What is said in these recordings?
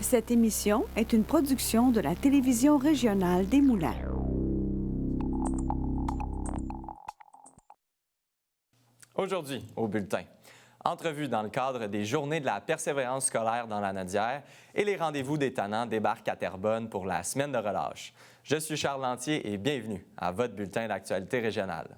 Cette émission est une production de la télévision régionale des Moulins. Aujourd'hui, au bulletin, entrevue dans le cadre des Journées de la persévérance scolaire dans la Nadière et les rendez-vous des Tannants débarquent à Terrebonne pour la semaine de relâche. Je suis Charles Lantier et bienvenue à votre bulletin d'actualité régionale.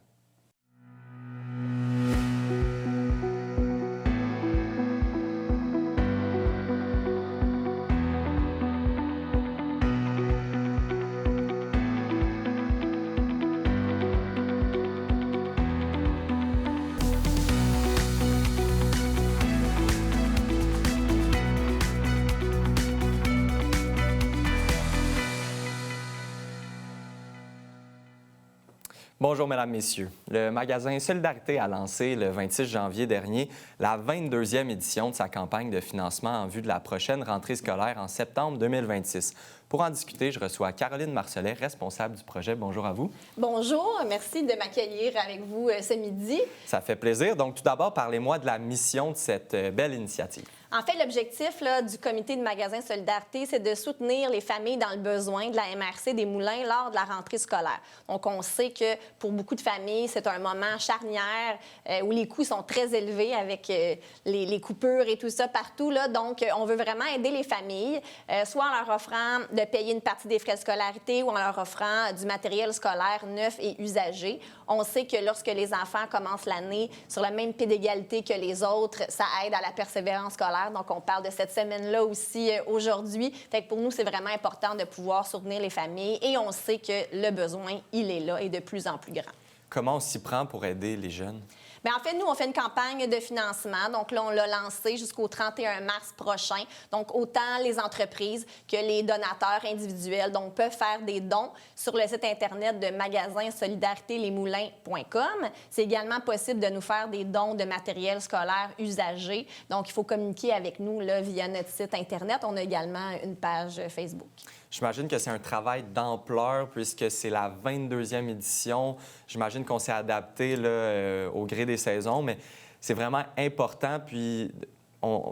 Bonjour, Mesdames, Messieurs. Le magasin Solidarité a lancé le 26 janvier dernier la 22e édition de sa campagne de financement en vue de la prochaine rentrée scolaire en septembre 2026. Pour en discuter, je reçois Caroline Marcellet, responsable du projet. Bonjour à vous. Bonjour, merci de m'accueillir avec vous ce midi. Ça fait plaisir. Donc, tout d'abord, parlez-moi de la mission de cette belle initiative. En fait, l'objectif du comité de magasin Solidarité, c'est de soutenir les familles dans le besoin de la MRC des Moulins lors de la rentrée scolaire. Donc, on sait que pour beaucoup de familles, c'est un moment charnière où les coûts sont très élevés avec les coupures et tout ça partout. Là. Donc, on veut vraiment aider les familles, soit en leur offrant de payer une partie des frais de scolarité ou en leur offrant du matériel scolaire neuf et usagé. On sait que lorsque les enfants commencent l'année sur le même pied d'égalité que les autres, ça aide à la persévérance scolaire. Donc, on parle de cette semaine-là aussi aujourd'hui. Fait que pour nous, c'est vraiment important de pouvoir soutenir les familles et on sait que le besoin, il est là et de plus en plus grand. Comment on s'y prend pour aider les jeunes? Bien, en fait, nous, on fait une campagne de financement. Donc là, on l'a lancé jusqu'au 31 mars prochain. Donc, autant les entreprises que les donateurs individuels donc, peuvent faire des dons sur le site Internet de magasin solidaritélemoulins.com. C'est également possible de nous faire des dons de matériel scolaire usagé. Donc, il faut communiquer avec nous là, via notre site Internet. On a également une page Facebook. J'imagine que c'est un travail d'ampleur puisque c'est la 22e édition. J'imagine qu'on s'est adapté là, au gré des saisons, mais c'est vraiment important. Puis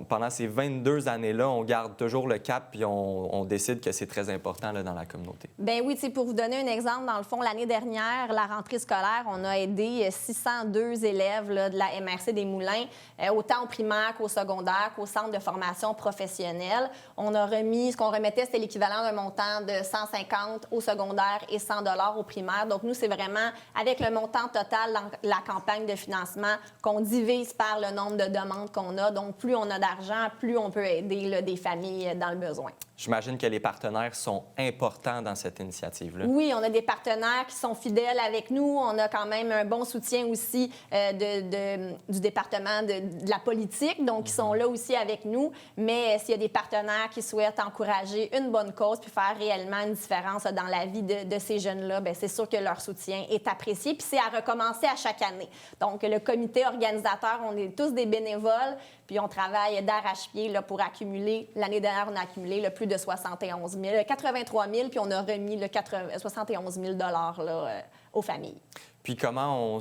pendant ces 22 années-là, on garde toujours le cap puis on décide que c'est très important là, dans la communauté. Bien oui, pour vous donner un exemple, dans le fond, l'année dernière, la rentrée scolaire, on a aidé 602 élèves là, de la MRC des Moulins, autant au primaire qu'au secondaire, qu'au centre de formation professionnelle. On a remis, ce qu'on remettait, c'était l'équivalent d'un montant de 150 au secondaire et 100 $ au primaire. Donc nous, c'est vraiment avec le montant total dans la campagne de financement qu'on divise par le nombre de demandes qu'on a. Donc plus on a d'argent, plus on peut aider là, des familles dans le besoin. J'imagine que les partenaires sont importants dans cette initiative-là. Oui, on a des partenaires qui sont fidèles avec nous. On a quand même un bon soutien aussi du département de la politique, donc qui sont là aussi avec nous. Mais s'il y a des partenaires qui souhaitent encourager une bonne cause puis faire réellement une différence dans la vie de ces jeunes-là, bien, c'est sûr que leur soutien est apprécié. Puis c'est à recommencer à chaque année. Donc, le comité organisateur, on est tous des bénévoles, puis on travaille d'arrache-pied là, pour accumuler. L'année dernière, on a accumulé le plus de 71 000, 83 000, puis on a remis le 71 000 $ là, aux familles. Puis comment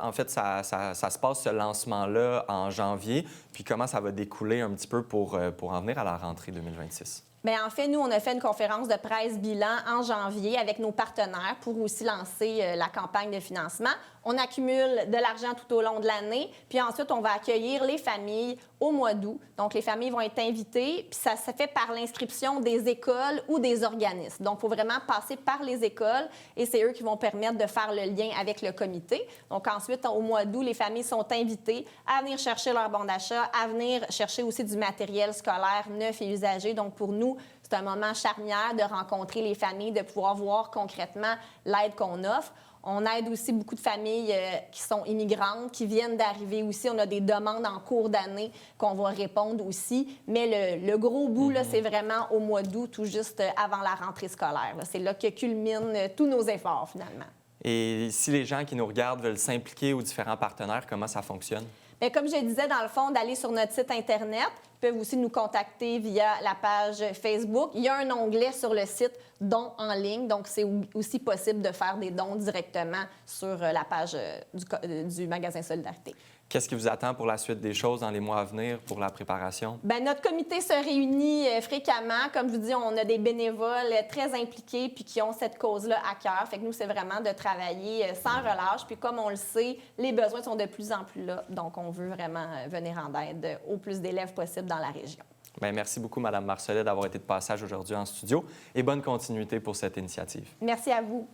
en fait ça se passe ce lancement-là en janvier, puis comment ça va découler un petit peu pour en venir à la rentrée 2026? Bien, en fait, nous, on a fait une conférence de presse bilan en janvier avec nos partenaires pour aussi lancer la campagne de financement. On accumule de l'argent tout au long de l'année, puis ensuite, on va accueillir les familles au mois d'août. Donc, les familles vont être invitées, puis ça se fait par l'inscription des écoles ou des organismes. Donc, il faut vraiment passer par les écoles et c'est eux qui vont permettre de faire le lien avec le comité. Donc, ensuite, au mois d'août, les familles sont invitées à venir chercher leur bon d'achat, à venir chercher aussi du matériel scolaire neuf et usagé. Donc, pour nous, c'est un moment charnière de rencontrer les familles, de pouvoir voir concrètement l'aide qu'on offre. On aide aussi beaucoup de familles qui sont immigrantes, qui viennent d'arriver aussi. On a des demandes en cours d'année qu'on va répondre aussi. Mais le gros bout, là, c'est vraiment au mois d'août, tout juste avant la rentrée scolaire. C'est là que culminent tous nos efforts, finalement. Et si les gens qui nous regardent veulent s'impliquer aux différents partenaires, comment ça fonctionne? Bien, comme je disais, dans le fond, d'aller sur notre site Internet. Ils peuvent aussi nous contacter via la page Facebook. Il y a un onglet sur le site « Dons en ligne ». Donc, c'est aussi possible de faire des dons directement sur la page du magasin Solidarité. Qu'est-ce qui vous attend pour la suite des choses dans les mois à venir pour la préparation? Bien, notre comité se réunit fréquemment. Comme je vous dis, on a des bénévoles très impliqués puis qui ont cette cause-là à cœur. Fait que nous, c'est vraiment de travailler sans relâche. Puis comme on le sait, les besoins sont de plus en plus là. Donc, on veut vraiment venir en aide au plus d'élèves possible dans la région. Bien, merci beaucoup, Mme Marcelet, d'avoir été de passage aujourd'hui en studio et bonne continuité pour cette initiative. Merci à vous.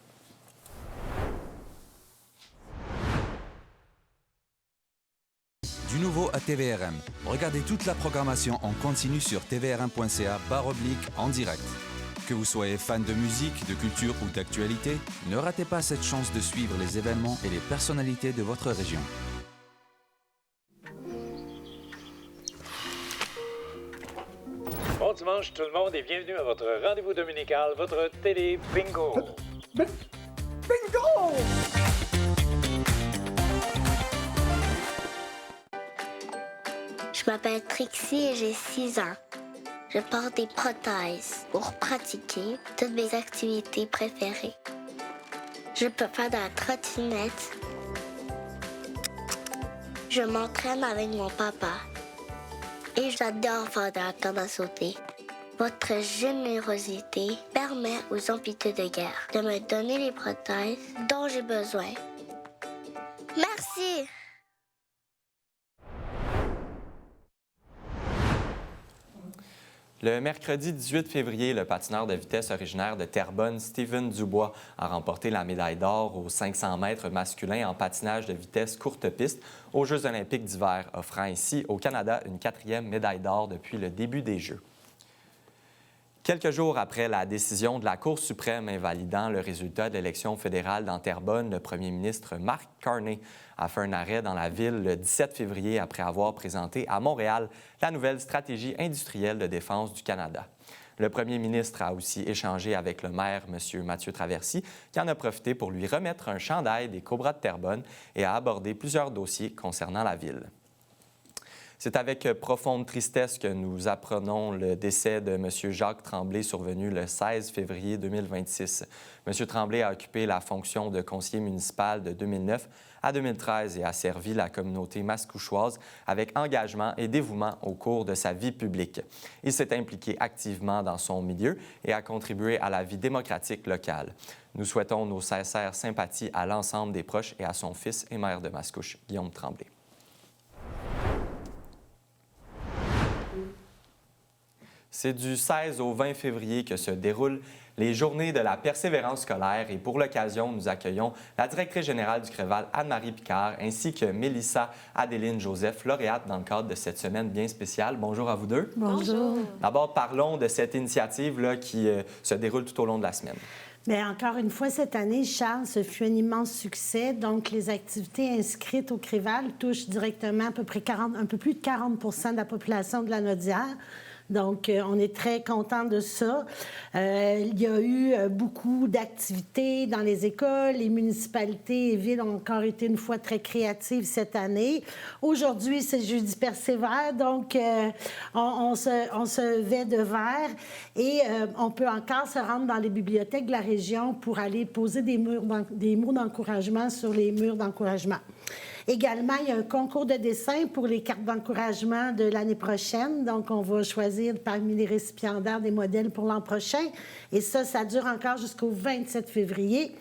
Du nouveau à TVRM. Regardez toute la programmation en continu sur tvrm.ca/en direct. Que vous soyez fan de musique, de culture ou d'actualité, ne ratez pas cette chance de suivre les événements et les personnalités de votre région. Bon dimanche tout le monde et bienvenue à votre rendez-vous dominical, votre télé bingo. Bingo! Je m'appelle Trixie et j'ai 6 ans. Je porte des prothèses pour pratiquer toutes mes activités préférées. Je peux faire de la trottinette. Je m'entraîne avec mon papa. Et j'adore faire de la corde à sauter. Votre générosité permet aux hôpitaux de guerre de me donner les prothèses dont j'ai besoin. Merci! Le mercredi 18 février, le patineur de vitesse originaire de Terrebonne, Steven Dubois, a remporté la médaille d'or aux 500 mètres masculins en patinage de vitesse courte piste aux Jeux olympiques d'hiver, offrant ainsi au Canada une 4e médaille d'or depuis le début des Jeux. Quelques jours après la décision de la Cour suprême invalidant le résultat de l'élection fédérale dans Terrebonne, le premier ministre Mark Carney a fait un arrêt dans la ville le 17 février après avoir présenté à Montréal la nouvelle stratégie industrielle de défense du Canada. Le premier ministre a aussi échangé avec le maire, M. Mathieu Traversy, qui en a profité pour lui remettre un chandail des Cobras de Terrebonne et a abordé plusieurs dossiers concernant la ville. C'est avec profonde tristesse que nous apprenons le décès de M. Jacques Tremblay survenu le 16 février 2026. M. Tremblay a occupé la fonction de conseiller municipal de 2009 à 2013 et a servi la communauté mascouchoise avec engagement et dévouement au cours de sa vie publique. Il s'est impliqué activement dans son milieu et a contribué à la vie démocratique locale. Nous souhaitons nos sincères sympathies à l'ensemble des proches et à son fils et maire de Mascouche, Guillaume Tremblay. C'est du 16 au 20 février que se déroulent les Journées de la persévérance scolaire et pour l'occasion, nous accueillons la directrice générale du CREVAL, Anne-Marie Picard, ainsi que Mélissa Adéline Joseph, lauréate dans le cadre de cette semaine bien spéciale. Bonjour à vous deux. Bonjour. D'abord, parlons de cette initiative-là qui se déroule tout au long de la semaine. Bien, encore une fois, cette année, Charles, ce fut un immense succès. Donc, les activités inscrites au CREVAL touchent directement à peu près un peu plus de 40 % de la population de la Naudière. Donc, on est très content de ça. Il y a eu beaucoup d'activités dans les écoles. Les municipalités et villes ont encore été une fois très créatives cette année. Aujourd'hui, c'est Jeudi Persévère, donc on se vêt de vert et on peut encore se rendre dans les bibliothèques de la région pour aller poser des mots d'encouragement sur les murs d'encouragement. Également, il y a un concours de dessin pour les cartes d'encouragement de l'année prochaine. Donc, on va choisir parmi les récipiendaires des modèles pour l'an prochain. Et ça dure encore jusqu'au 27 février.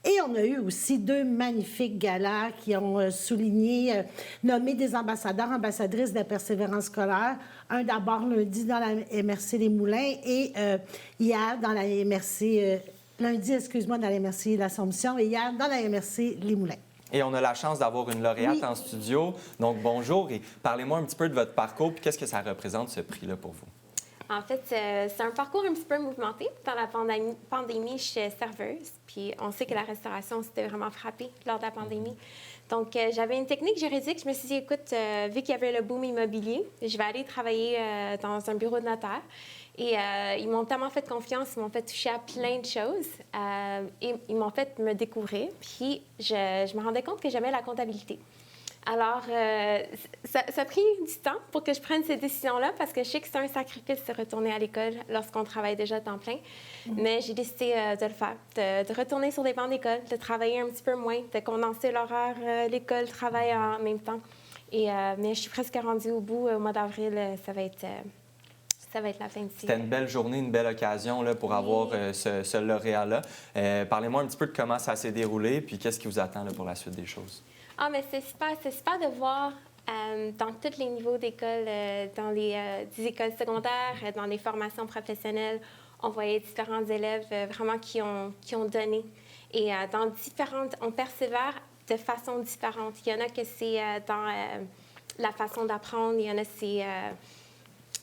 Et on a eu aussi 2 magnifiques galas qui ont souligné, nommé des ambassadeurs, ambassadrices de la persévérance scolaire. Un d'abord lundi dans la MRC Les Moulins et hier dans la MRC... lundi, excuse-moi, dans la MRC L'Assomption et hier dans la MRC Les Moulins. Et on a la chance d'avoir une lauréate en studio. Donc, bonjour et parlez-moi un petit peu de votre parcours puis qu'est-ce que ça représente, ce prix-là, pour vous? En fait, c'est un parcours un petit peu mouvementé. Dans la pandémie, je suis serveuse, puis on sait que la restauration s'était vraiment frappée lors de la pandémie. Donc, j'avais une technique juridique. Je me suis dit, écoute, vu qu'il y avait le boom immobilier, je vais aller travailler dans un bureau de notaire. Et ils m'ont tellement fait confiance, ils m'ont fait toucher à plein de choses. Et ils m'ont fait me découvrir. Puis, je me rendais compte que j'aimais la comptabilité. Alors, ça a pris du temps pour que je prenne ces décisions-là parce que je sais que c'est un sacrifice de retourner à l'école lorsqu'on travaille déjà à temps plein. Mais j'ai décidé de le faire, de retourner sur les bancs d'école, de travailler un petit peu moins, de condenser l'horaire, l'école, travail en même temps. Mais je suis presque rendue au bout. Au mois d'avril, ça va être la fin de C'était une belle journée, une belle occasion là, pour avoir ce lauréat-là. Parlez-moi un petit peu de comment ça s'est déroulé, puis qu'est-ce qui vous attend là, pour la suite des choses? Ah, mais c'est super de voir dans tous les niveaux d'école, dans des écoles secondaires, dans les formations professionnelles, on voyait différents élèves vraiment qui ont donné. Et on persévère de façon différente. Il y en a que c'est dans la façon d'apprendre, il y en a c'est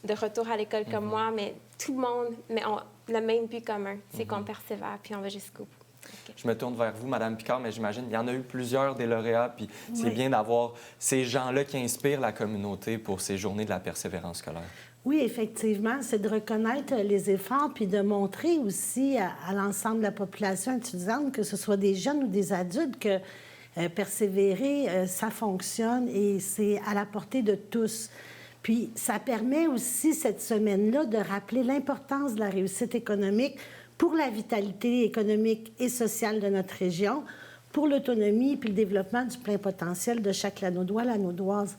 de retour à l'école comme moi, mais tout le monde, le même but commun, c'est qu'on persévère puis on va jusqu'au bout. Okay. Je me tourne vers vous, Mme Picard, mais j'imagine qu'il y en a eu plusieurs des lauréats, puis c'est bien d'avoir ces gens-là qui inspirent la communauté pour ces journées de la persévérance scolaire. Oui, effectivement, c'est de reconnaître les efforts puis de montrer aussi à l'ensemble de la population étudiante, que ce soit des jeunes ou des adultes, que persévérer, ça fonctionne et c'est à la portée de tous. Puis ça permet aussi, cette semaine-là, de rappeler l'importance de la réussite économique pour la vitalité économique et sociale de notre région, pour l'autonomie puis le développement du plein potentiel de chaque Lanaudois, Lanaudoise.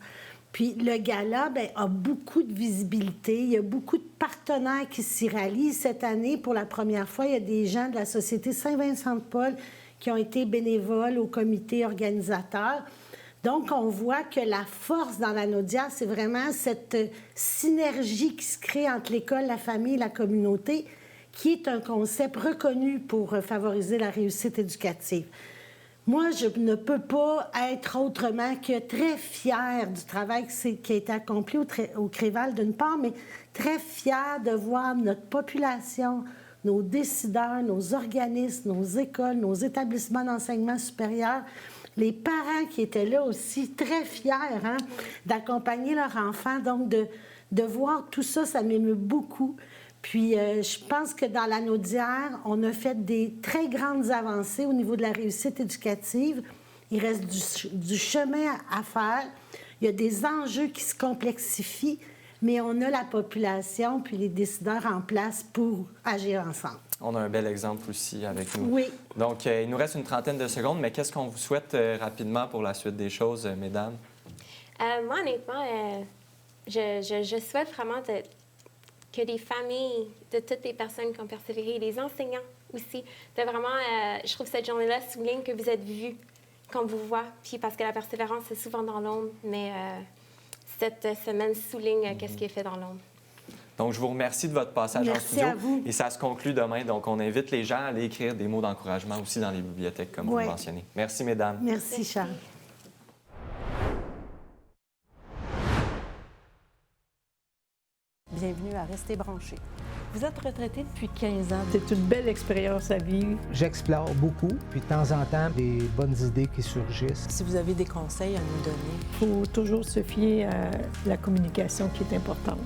Puis le gala a beaucoup de visibilité. Il y a beaucoup de partenaires qui s'y rallient. Cette année, pour la première fois, il y a des gens de la Société Saint-Vincent-de-Paul qui ont été bénévoles au comité organisateur. Donc, on voit que la force dans la Naudière, c'est vraiment cette synergie qui se crée entre l'école, la famille et la communauté, qui est un concept reconnu pour favoriser la réussite éducative. Moi, je ne peux pas être autrement que très fière du travail qui a été accompli au Créval, d'une part, mais très fière de voir notre population, nos décideurs, nos organismes, nos écoles, nos établissements d'enseignement supérieur, les parents qui étaient là aussi, très fiers d'accompagner leurs enfants. Donc, de voir tout ça, ça m'émeut beaucoup. Puis, je pense que dans la Naudière, on a fait des très grandes avancées au niveau de la réussite éducative. Il reste du chemin à faire. Il y a des enjeux qui se complexifient, mais on a la population puis les décideurs en place pour agir ensemble. On a un bel exemple aussi avec nous. Oui. Donc, il nous reste une trentaine de secondes, mais qu'est-ce qu'on vous souhaite rapidement pour la suite des choses, mesdames? Moi, honnêtement, je souhaite vraiment que les familles de toutes les personnes qui ont persévéré, les enseignants aussi, de vraiment, je trouve que cette journée-là souligne que vous êtes vus, qu'on vous voit, puis parce que la persévérance, c'est souvent dans l'ombre, mais cette semaine souligne qu'est-ce qui est fait dans l'ombre. Donc, je vous remercie de votre passage en studio. Merci à vous. Et ça se conclut demain. Donc, on invite les gens à aller écrire des mots d'encouragement aussi dans les bibliothèques, comme vous le mentionnez. Merci, mesdames. Merci, Charles. Bienvenue à Rester branché. Vous êtes retraité depuis 15 ans. C'est une belle expérience à vivre. J'explore beaucoup, puis de temps en temps, des bonnes idées qui surgissent. Si vous avez des conseils à nous donner. Il faut toujours se fier à la communication qui est importante.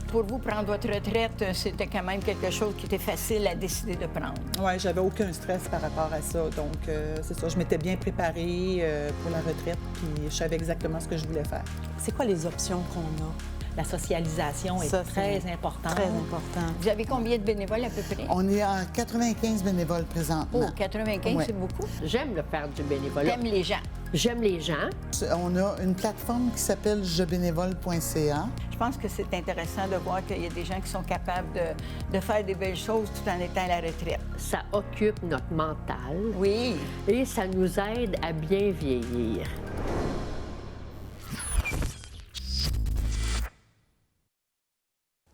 Pour vous, prendre votre retraite, c'était quand même quelque chose qui était facile à décider de prendre. Oui, j'avais aucun stress par rapport à ça. Donc, c'est ça, je m'étais bien préparée pour la retraite, puis je savais exactement ce que je voulais faire. C'est quoi les options qu'on a? La socialisation est très importante. Très important. Vous avez combien de bénévoles à peu près? On est à 95 bénévoles présentement. Oh, 95, ouais. C'est beaucoup. J'aime le faire du bénévolat. J'aime les gens. J'aime les gens. On a une plateforme qui s'appelle jebénévole.ca. Je pense que c'est intéressant de voir qu'il y a des gens qui sont capables de faire des belles choses tout en étant à la retraite. Ça occupe notre mental. Oui. Et ça nous aide à bien vieillir.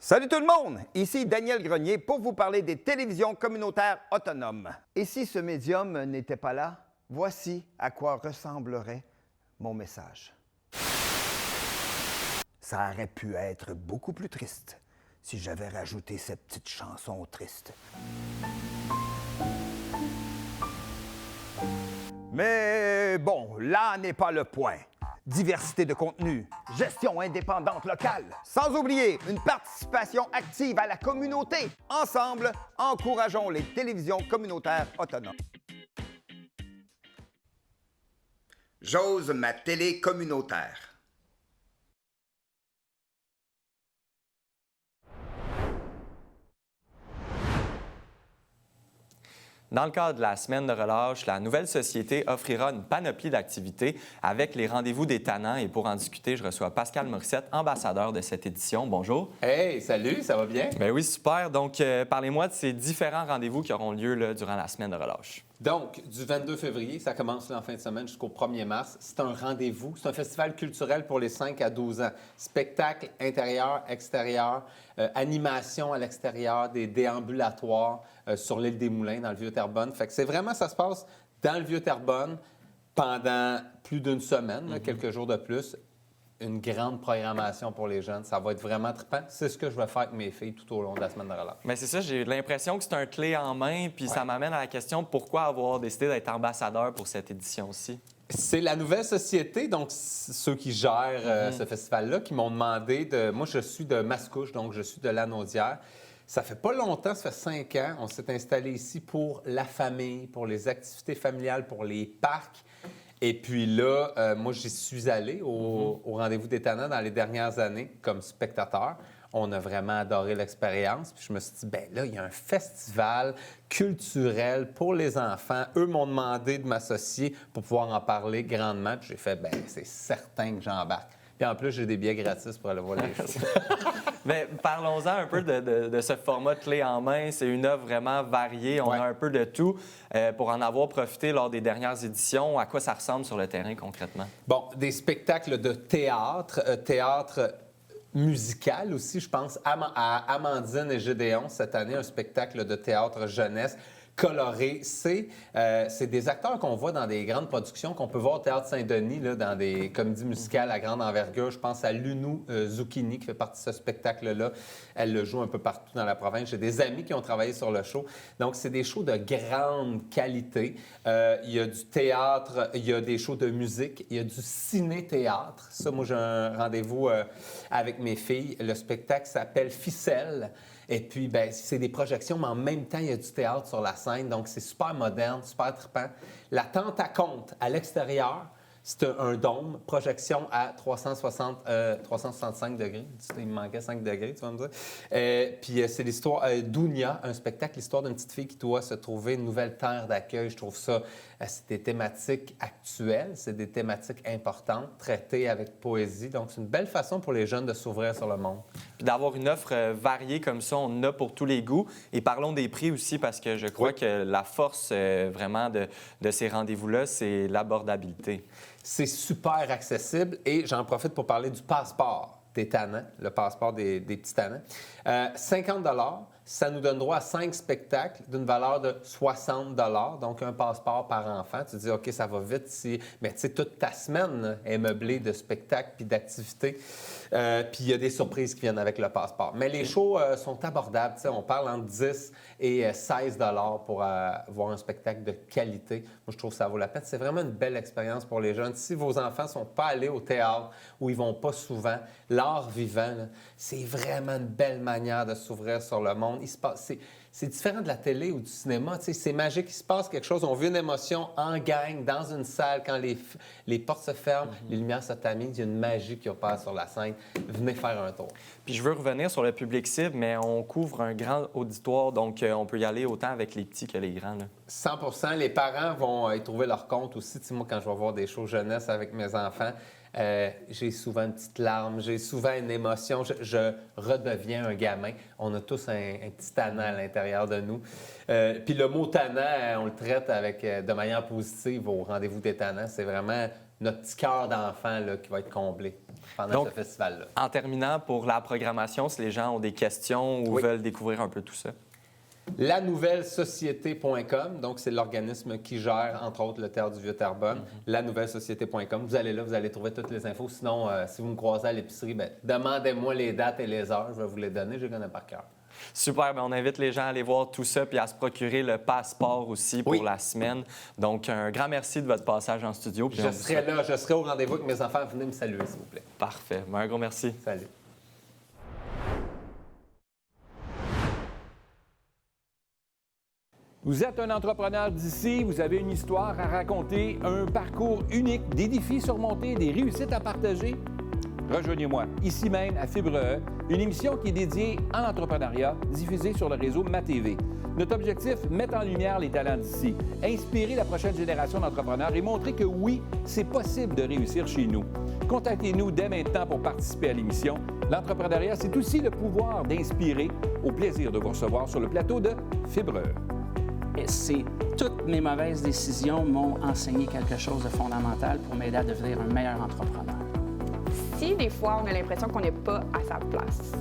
Salut tout le monde! Ici Daniel Grenier pour vous parler des télévisions communautaires autonomes. Et si ce médium n'était pas là, voici à quoi ressemblerait mon message. Ça aurait pu être beaucoup plus triste si j'avais rajouté cette petite chanson triste. Mais bon, là n'est pas le point. Diversité de contenu, gestion indépendante locale, sans oublier une participation active à la communauté. Ensemble, encourageons les télévisions communautaires autonomes. J'ose ma télé communautaire. Dans le cadre de la semaine de relâche, la nouvelle société offrira une panoplie d'activités avec les rendez-vous des tannants. Et pour en discuter, je reçois Pascal Morissette, ambassadeur de cette édition. Bonjour. Hey, salut, ça va bien? Bien oui, super. Donc, parlez-moi de ces différents rendez-vous qui auront lieu là, durant la semaine de relâche. Donc, du 22 février, ça commence là, en fin de semaine jusqu'au 1er mars. C'est un rendez-vous. C'est un festival culturel pour les 5 à 12 ans. Spectacle intérieur, extérieur, animation à l'extérieur, des déambulatoires sur l'île des Moulins, dans le Vieux-Terrebonne. Fait que c'est vraiment, ça se passe dans le Vieux-Terrebonne pendant plus d'une semaine, là, quelques jours de plus. Une grande programmation pour les jeunes. Ça va être vraiment trippant. C'est ce que je vais faire avec mes filles tout au long de la semaine de relâche. Mais c'est ça, j'ai l'impression que c'est un clé en main, puis ça m'amène à la question pourquoi avoir décidé d'être ambassadeur pour cette édition-ci? C'est la nouvelle société, donc ceux qui gèrent ce festival-là, qui m'ont demandé de... Moi, je suis de Mascouche, donc je suis de Lanaudière. Ça fait pas longtemps, ça fait 5 ans. On s'est installé ici pour la famille, pour les activités familiales, pour les parcs. Et puis là, moi, j'y suis allé au rendez-vous des tannants dans les dernières années comme spectateur. On a vraiment adoré l'expérience. Puis je me suis dit, bien là, il y a un festival culturel pour les enfants. Eux m'ont demandé de m'associer pour pouvoir en parler grandement. Puis j'ai fait, bien, c'est certain que j'embarque. Puis en plus, j'ai des billets gratis pour aller voir les shows. Bien, parlons-en un peu de ce format clé en main. C'est une œuvre vraiment variée. On a un peu de tout. Pour en avoir profité lors des dernières éditions, à quoi ça ressemble sur le terrain concrètement? Bon, des spectacles de théâtre, théâtre musical aussi, je pense, à Amandine et Gédéon cette année, un spectacle de théâtre jeunesse coloré. C'est des acteurs qu'on voit dans des grandes productions, qu'on peut voir au Théâtre Saint-Denis, là, dans des comédies musicales à grande envergure. Je pense à Lunou Zucchini, qui fait partie de ce spectacle-là. Elle le joue un peu partout dans la province. J'ai des amis qui ont travaillé sur le show. Donc, c'est des shows de grande qualité. Il y a du théâtre, il y a des shows de musique, il y a du ciné-théâtre. Ça, moi, j'ai un rendez-vous avec mes filles. Le spectacle s'appelle Ficelle. Et puis, bien, c'est des projections, mais en même temps, il y a du théâtre sur la scène. Donc, c'est super moderne, super trippant. La tente à compte à l'extérieur, c'est un dôme, projection à 365 degrés. Il me manquait 5 degrés, tu vas me dire. Puis, c'est l'histoire d'Ounia, un spectacle, l'histoire d'une petite fille qui doit se trouver une nouvelle terre d'accueil. Je trouve ça, c'est des thématiques actuelles, c'est des thématiques importantes, traitées avec poésie. Donc, c'est une belle façon pour les jeunes de s'ouvrir sur le monde. Puis d'avoir une offre variée comme ça, on en a pour tous les goûts. Et parlons des prix aussi, parce que je crois que la force vraiment de ces rendez-vous-là, c'est l'abordabilité. C'est super accessible et j'en profite pour parler du passeport des tannants, le passeport des petits tannants. 50 $, ça nous donne droit à 5 spectacles d'une valeur de 60 $, donc un passeport par enfant. Tu te dis, OK, ça va vite, mais tu sais, toute ta semaine là, est meublée de spectacles puis d'activités. Puis il y a des surprises qui viennent avec le passeport. Mais les shows sont abordables. Tu sais, on parle entre 10 et 16 $ pour voir un spectacle de qualité. Moi, je trouve que ça vaut la peine. C'est vraiment une belle expérience pour les jeunes. Si vos enfants ne sont pas allés au théâtre ou ils ne vont pas souvent, l'art vivant, là, c'est vraiment une belle manière de s'ouvrir sur le monde. C'est différent de la télé ou du cinéma. Tu sais, c'est magique. Il se passe quelque chose. On vit une émotion en gang, dans une salle, quand les portes se ferment, les lumières se tamisent. Il y a une magie qui opère sur la scène. Venez faire un tour. Puis je veux revenir sur le public cible, mais on couvre un grand auditoire, donc on peut y aller autant avec les petits que les grands. Là. 100 %. Les parents vont y trouver leur compte aussi. Tu sais, moi, quand je vais voir des shows jeunesse avec mes enfants, j'ai souvent une petite larme, j'ai souvent une émotion. Je redeviens un gamin. On a tous un petit tannant à l'intérieur de nous. Puis le mot tannant, on le traite de manière positive au rendez-vous des tannants. C'est vraiment notre petit cœur d'enfant là, qui va être comblé pendant ce festival-là. En terminant, pour la programmation, si les gens ont des questions ou veulent découvrir un peu tout ça. LaNouvelleSociété.com, donc c'est l'organisme qui gère, entre autres, le Théâtre du Vieux-Terrebonne. LaNouvelleSociété.com. Vous allez là, vous allez trouver toutes les infos. Sinon, si vous me croisez à l'épicerie, bien, demandez-moi les dates et les heures. Je vais vous les donner. Je les connais par cœur. Super, bien, on invite les gens à aller voir tout ça puis à se procurer le passeport aussi pour la semaine. Donc, un grand merci de votre passage en studio. Je serai là, je serai au rendez-vous avec mes enfants. Venez me saluer, s'il vous plaît. Parfait. Bien, un gros merci. Salut. Vous êtes un entrepreneur d'ici, vous avez une histoire à raconter, un parcours unique, des défis surmontés, des réussites à partager. rejoignez-moi ici même à Fibre E, une émission qui est dédiée à l'entrepreneuriat, diffusée sur le réseau MaTV. Notre objectif, mettre en lumière les talents d'ici, inspirer la prochaine génération d'entrepreneurs et montrer que oui, c'est possible de réussir chez nous. Contactez-nous dès maintenant pour participer à l'émission. L'entrepreneuriat, c'est aussi le pouvoir d'inspirer. Au plaisir de vous recevoir sur le plateau de Fibre E. Toutes mes mauvaises décisions m'ont enseigné quelque chose de fondamental pour m'aider à devenir un meilleur entrepreneur. Si des fois on a l'impression qu'on n'est pas à sa place,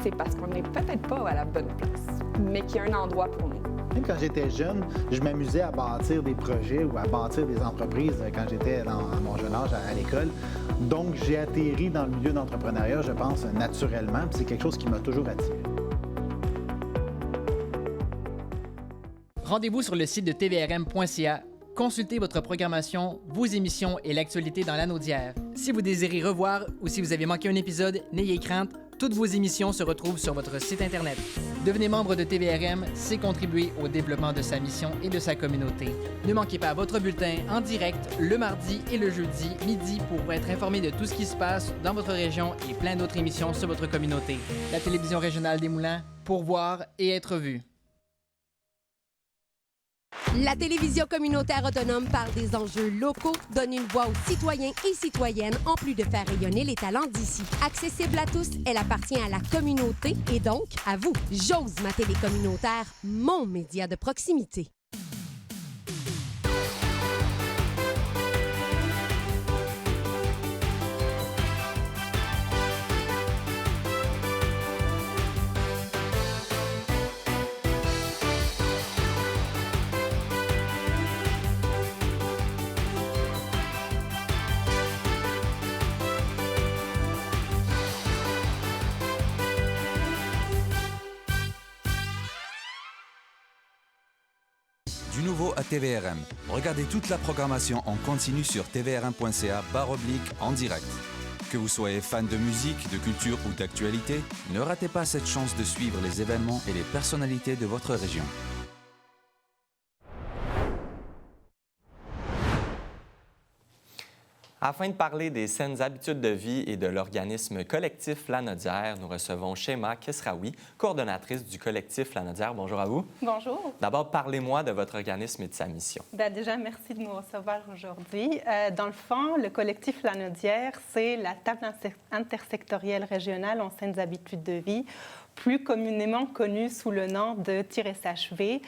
c'est parce qu'on n'est peut-être pas à la bonne place, mais qu'il y a un endroit pour nous. Même quand j'étais jeune, je m'amusais à bâtir des projets ou à bâtir des entreprises quand j'étais à mon jeune âge à l'école. Donc, j'ai atterri dans le milieu d'entrepreneuriat, je pense, naturellement. Puis c'est quelque chose qui m'a toujours attiré. Rendez-vous sur le site de tvrm.ca. Consultez votre programmation, vos émissions et l'actualité dans l'anneau d'hier. Si vous désirez revoir ou si vous avez manqué un épisode, n'ayez crainte, toutes vos émissions se retrouvent sur votre site Internet. Devenez membre de TVRM, c'est contribuer au développement de sa mission et de sa communauté. Ne manquez pas votre bulletin en direct le mardi et le jeudi midi pour être informé de tout ce qui se passe dans votre région et plein d'autres émissions sur votre communauté. La télévision régionale des Moulins, pour voir et être vue. La télévision communautaire autonome parle des enjeux locaux, donne une voix aux citoyens et citoyennes en plus de faire rayonner les talents d'ici. Accessible à tous, elle appartient à la communauté et donc à vous. J'ose ma télé communautaire, mon média de proximité. Du nouveau à TVRM. Regardez toute la programmation en continu sur tvrm.ca/en direct. Que vous soyez fan de musique, de culture ou d'actualité, ne ratez pas cette chance de suivre les événements et les personnalités de votre région. Afin de parler des saines habitudes de vie et de l'organisme collectif Lanaudière, nous recevons Shema Kesraoui, coordonnatrice du collectif Lanaudière. Bonjour à vous. Bonjour. D'abord, parlez-moi de votre organisme et de sa mission. Déjà, merci de nous recevoir aujourd'hui. Dans le fond, le collectif Lanaudière, c'est la table intersectorielle régionale en saines habitudes de vie, plus communément connu sous le nom de Tir-et-SHV.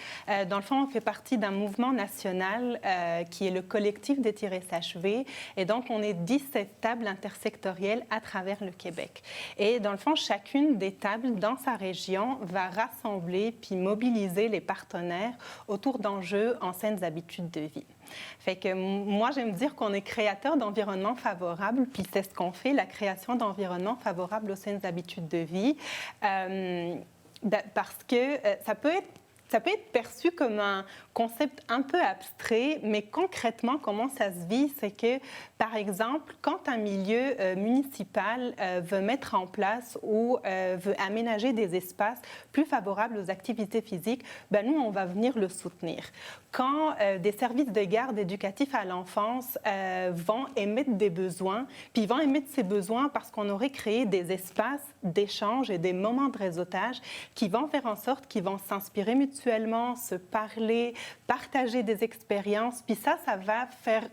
Dans le fond, on fait partie d'un mouvement national qui est le collectif des Tir-et-SHV. Et donc, on est 17 tables intersectorielles à travers le Québec. Et dans le fond, chacune des tables dans sa région va rassembler puis mobiliser les partenaires autour d'enjeux en saines habitudes de vie. Fait que moi, j'aime dire qu'on est créateur d'environnements favorables, puis c'est ce qu'on fait, la création d'environnements favorables aux saines habitudes de vie, parce que ça peut être perçu comme un concept un peu abstrait, mais concrètement, comment ça se vit, c'est que, par exemple, quand un milieu municipal veut mettre en place ou veut aménager des espaces plus favorables aux activités physiques, nous, on va venir le soutenir. Quand des services de garde éducatifs à l'enfance vont émettre des besoins, puis ils vont émettre ces besoins parce qu'on aurait créé des espaces d'échange et des moments de réseautage qui vont faire en sorte qu'ils vont s'inspirer mutuellement, se parler, partager des expériences, puis ça va faire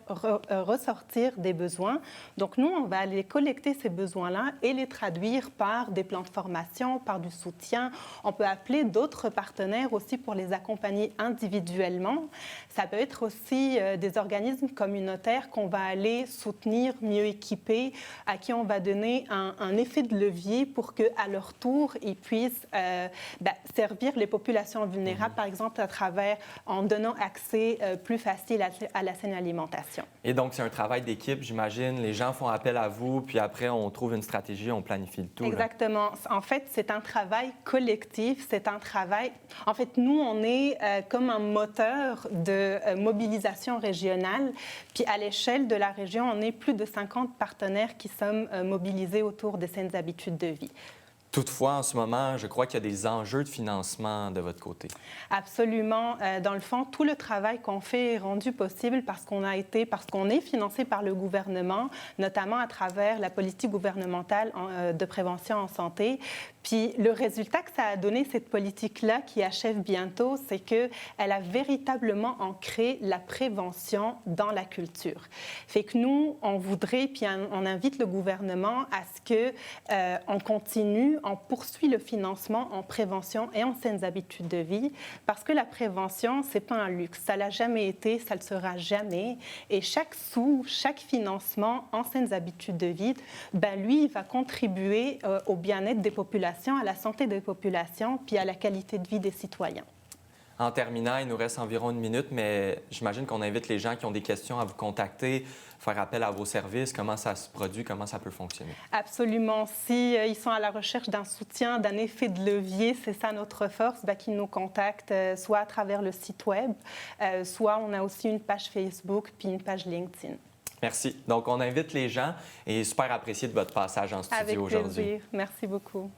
ressortir des besoins. Donc, nous, on va aller collecter ces besoins-là et les traduire par des plans de formation, par du soutien. On peut appeler d'autres partenaires aussi pour les accompagner individuellement. Ça peut être aussi des organismes communautaires qu'on va aller soutenir, mieux équiper, à qui on va donner un effet de levier pour qu'à leur tour, ils puissent servir les populations vulnérables, par exemple, en donnant accès plus facile à la saine alimentation. Et donc, c'est un travail d'équipe, j'imagine. Les gens font appel à vous, puis après, on trouve une stratégie, on planifie le tout. Exactement. Là. En fait, c'est un travail collectif. C'est un travail... En fait, nous, on est comme un moteur de mobilisation régionale. Puis, à l'échelle de la région, on est plus de 50 partenaires qui sont mobilisés autour des saines habitudes de vie. Toutefois, en ce moment, je crois qu'il y a des enjeux de financement de votre côté. Absolument. Dans le fond, tout le travail qu'on fait est rendu possible parce qu'on est financé par le gouvernement, notamment à travers la politique gouvernementale de prévention en santé. Puis le résultat que ça a donné, cette politique-là, qui achève bientôt, c'est qu'elle a véritablement ancré la prévention dans la culture. Fait que nous, on voudrait, puis on invite le gouvernement à ce qu'on continue, on poursuit le financement en prévention et en saines habitudes de vie, parce que la prévention, c'est pas un luxe. Ça l'a jamais été, ça le sera jamais. Et chaque sou, chaque financement en saines habitudes de vie, ben lui, il va contribuer au bien-être des populations, à la santé des populations, puis à la qualité de vie des citoyens. En terminant, il nous reste environ 1 minute, mais j'imagine qu'on invite les gens qui ont des questions à vous contacter, faire appel à vos services, comment ça se produit, comment ça peut fonctionner. Absolument. Si ils sont à la recherche d'un soutien, d'un effet de levier, c'est ça notre force, qu'ils nous contactent soit à travers le site Web, soit on a aussi une page Facebook puis une page LinkedIn. Merci. Donc, on invite les gens et super apprécié de votre passage en studio aujourd'hui. Avec plaisir. Merci beaucoup.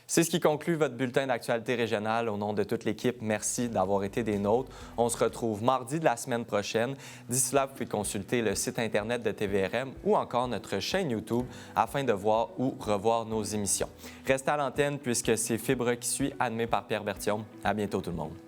C'est ce qui conclut votre bulletin d'actualité régionale. Au nom de toute l'équipe, merci d'avoir été des nôtres. On se retrouve mardi de la semaine prochaine. D'ici là, vous pouvez consulter le site Internet de TVRM ou encore notre chaîne YouTube afin de voir ou revoir nos émissions. Restez à l'antenne puisque c'est Fibre qui suit, animé par Pierre Berthiaume. À bientôt tout le monde.